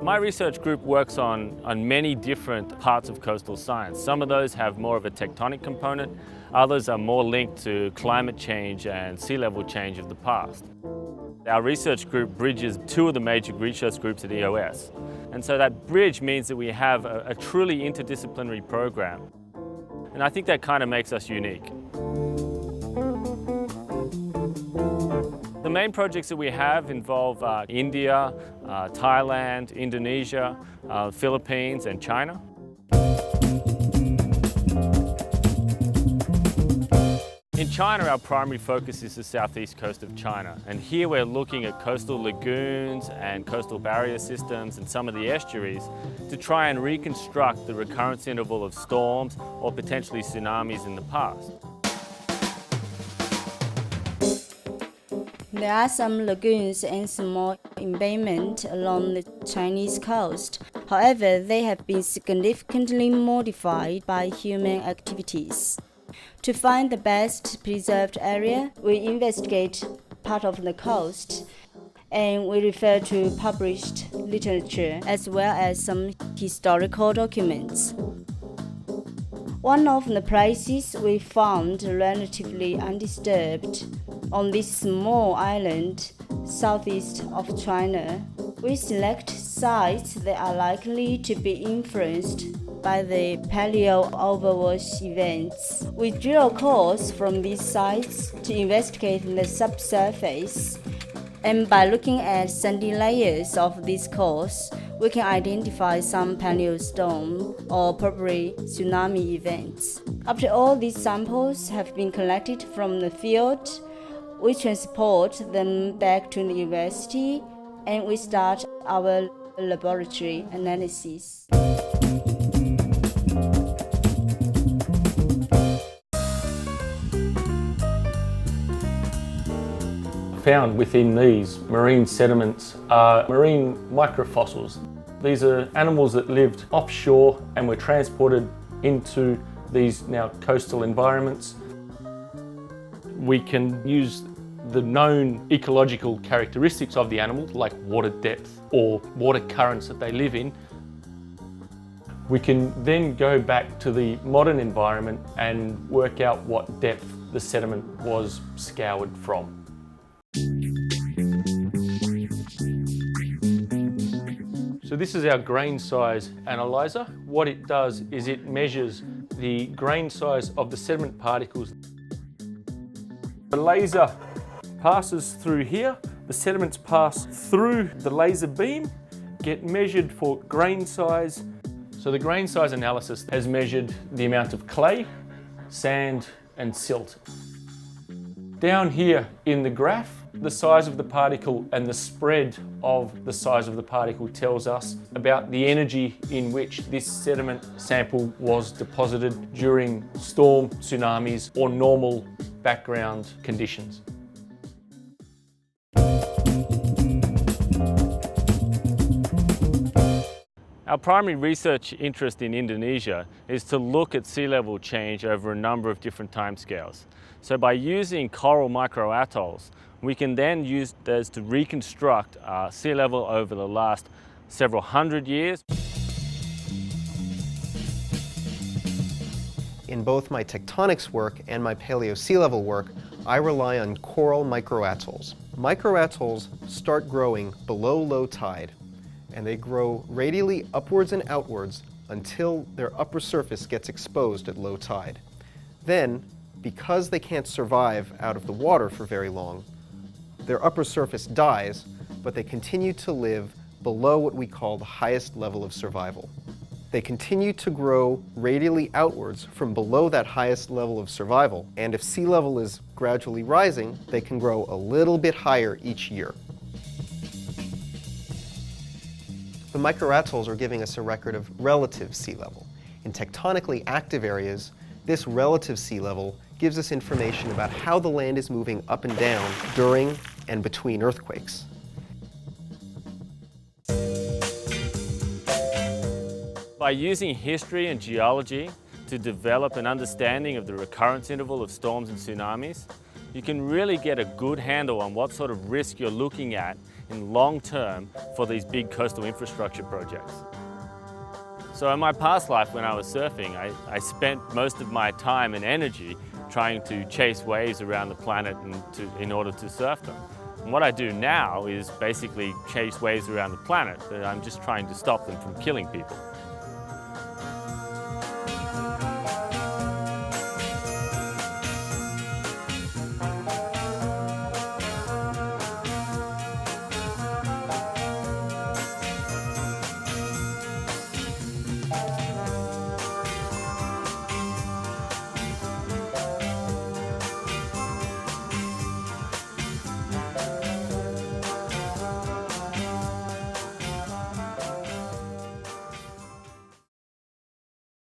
My research group works on many different parts of coastal science. Some of those have more of a tectonic component, others are more linked to climate change and sea level change of the past. Our research group bridges two of the major research groups at EOS. And so that bridge means that we have a truly interdisciplinary program. And I think that kind of makes us unique. The main projects that we have involve India, Thailand, Indonesia, Philippines and China. In China, our primary focus is the southeast coast of China. And here we're looking at coastal lagoons and coastal barrier systems and some of the estuaries to try and reconstruct the recurrence interval of storms or potentially tsunamis in the past. There are some lagoons and small embankments along the Chinese coast. However, they have been significantly modified by human activities. To find the best preserved area, we investigate part of the coast and we refer to published literature as well as some historical documents. One of the places we found relatively undisturbed on this small island southeast of China. We select sites that are likely to be influenced by the paleo-overwash events. We drill cores from these sites to investigate the subsurface, and by looking at sandy layers of these cores, we can identify some paleostorm or probably tsunami events. After all these samples have been collected from the field, we transport them back to the university and we start our laboratory analysis. Found within these marine sediments are marine microfossils. These are animals that lived offshore and were transported into these now coastal environments. We can use the known ecological characteristics of the animal, like water depth or water currents that they live in. We can then go back to the modern environment and work out what depth the sediment was scoured from. So this is our grain size analyzer. What it does is it measures the grain size of the sediment particles. The laser passes through here. The sediments pass through the laser beam, get measured for grain size. So the grain size analysis has measured the amount of clay, sand and silt. Down here in the graph, the size of the particle and the spread of the size of the particle tells us about the energy in which this sediment sample was deposited during storm, tsunamis or normal background conditions. Our primary research interest in Indonesia is to look at sea level change over a number of different timescales. So by using coral microatolls, we can then use those to reconstruct sea level over the last several hundred years. In both my tectonics work and my paleo sea level work, I rely on coral microatolls. Microatolls start growing below low tide, and they grow radially upwards and outwards until their upper surface gets exposed at low tide. Then, because they can't survive out of the water for very long, their upper surface dies, but they continue to live below what we call the highest level of survival. They continue to grow radially outwards from below that highest level of survival, and if sea level is gradually rising, they can grow a little bit higher each year. The microatolls are giving us a record of relative sea level. In tectonically active areas, this relative sea level gives us information about how the land is moving up and down during and between earthquakes. By using history and geology to develop an understanding of the recurrence interval of storms and tsunamis, you can really get a good handle on what sort of risk you're looking at in long term for these big coastal infrastructure projects. So in my past life when I was surfing, I spent most of my time and energy trying to chase waves around the planet in order to surf them. And what I do now is basically chase waves around the planet, but I'm just trying to stop them from killing people.